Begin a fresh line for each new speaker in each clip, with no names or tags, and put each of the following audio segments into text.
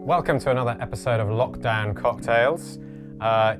Welcome to another episode of Lockdown Cocktails.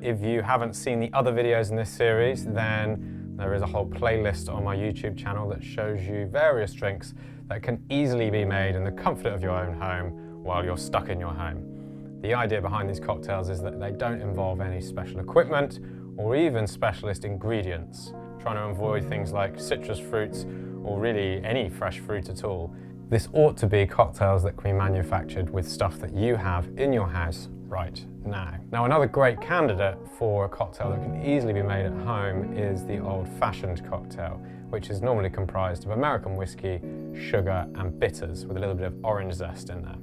If you haven't seen the other videos in this series, then there is a whole playlist on my YouTube channel that shows you various drinks that can easily be made in the comfort of your own home while you're stuck in your home. The idea behind these cocktails is that they don't involve any special equipment or even specialist ingredients, trying to avoid things like citrus fruits or really any fresh fruit at all. This ought to be cocktails that can be manufactured with stuff that you have in your house right now. Now, another great candidate for a cocktail that can easily be made at home is the old-fashioned cocktail, which is normally comprised of American whiskey, sugar and bitters with a little bit of orange zest in there.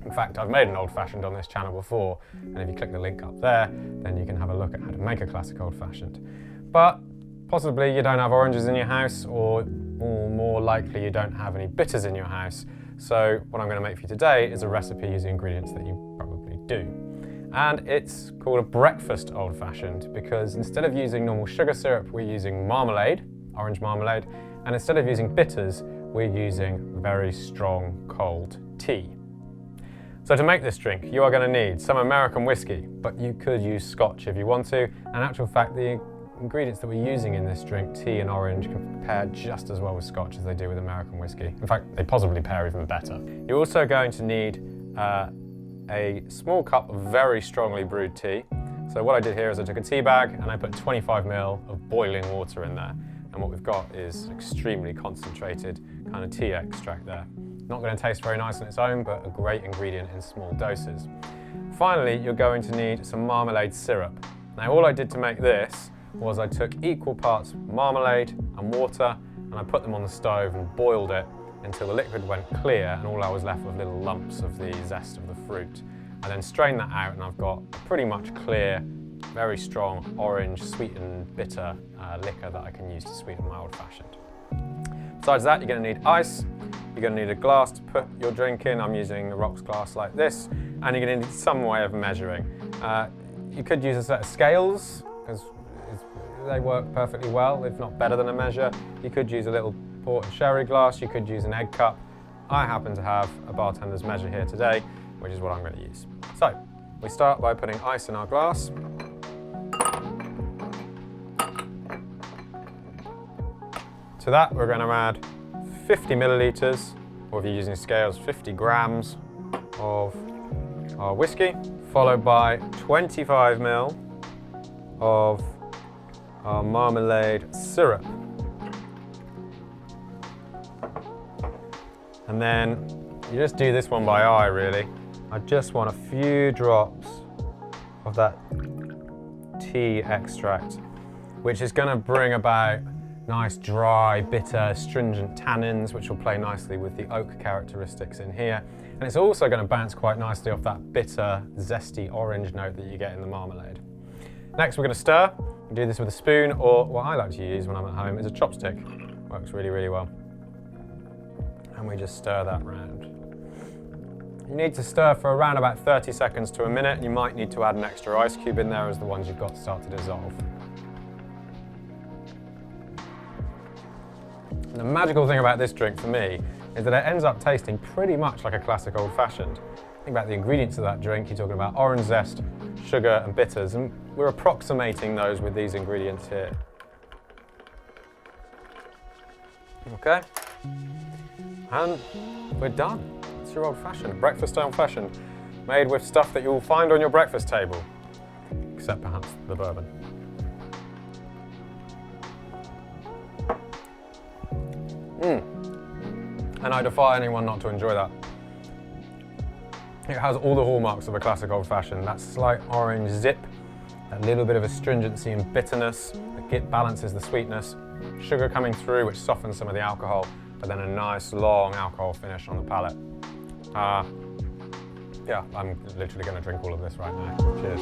In fact, I've made an old-fashioned on this channel before, and if you click the link up there, then you can have a look at how to make a classic old-fashioned. But possibly you don't have oranges in your house, or more likely you don't have any bitters in your house. So what I'm going to make for you today is a recipe using ingredients that you probably do. And it's called a breakfast old-fashioned because instead of using normal sugar syrup, we're using marmalade, orange marmalade, and instead of using bitters, we're using very strong cold tea. So to make this drink, you are going to need some American whiskey, but you could use Scotch if you want to. In actual fact, the ingredients that we're using in this drink, tea and orange, can pair just as well with Scotch as they do with American whiskey. In fact, they possibly pair even better. You're also going to need a small cup of very strongly brewed tea. So what I did here is I took a tea bag and I put 25 ml of boiling water in there. And what we've got is extremely concentrated kind of tea extract there. Not going to taste very nice on its own, but a great ingredient in small doses. Finally, you're going to need some marmalade syrup. Now, all I did to make this was I took equal parts marmalade and water and I put them on the stove and boiled it until the liquid went clear and all I was left with little lumps of the zest of the fruit. I then strained that out and I've got a pretty much clear, very strong orange, sweet and bitter liquor that I can use to sweeten my old-fashioned. Besides that, you're going to need ice, you're going to need a glass to put your drink in. I'm using a rocks glass like this, and you're going to need some way of measuring. You could use a set of scales, because they work perfectly well, if not better than a measure. You could use a little port and sherry glass, you could use an egg cup. I happen to have a bartender's measure here today, which is what I'm going to use. So, we start by putting ice in our glass. To that, we're going to add 50 millilitres, or if you're using scales, 50 grams of our whiskey, followed by 25 ml of our marmalade syrup. And then you just do this one by eye, really. I just want a few drops of that tea extract, which is going to bring about nice, dry, bitter, astringent tannins, which will play nicely with the oak characteristics in here. And it's also going to bounce quite nicely off that bitter, zesty orange note that you get in the marmalade. Next, we're going to stir. You do this with a spoon, or what I like to use when I'm at home is a chopstick. Works really, really well. And we just stir that round. You need to stir for around about 30 seconds to a minute, and you might need to add an extra ice cube in there as the ones you've got start to dissolve. The magical thing about this drink for me is that it ends up tasting pretty much like a classic old-fashioned. Think about the ingredients of that drink. You're talking about orange zest, sugar and bitters, and we're approximating those with these ingredients here. Okay, and we're done. It's your old-fashioned, breakfast old-fashioned, made with stuff that you'll find on your breakfast table, except perhaps the bourbon. And I defy anyone not to enjoy that. It has all the hallmarks of a classic old-fashioned, that slight orange zip, that little bit of astringency and bitterness that balances the sweetness, sugar coming through which softens some of the alcohol, but then a nice long alcohol finish on the palate. Yeah, I'm literally going to drink all of this right now. Cheers.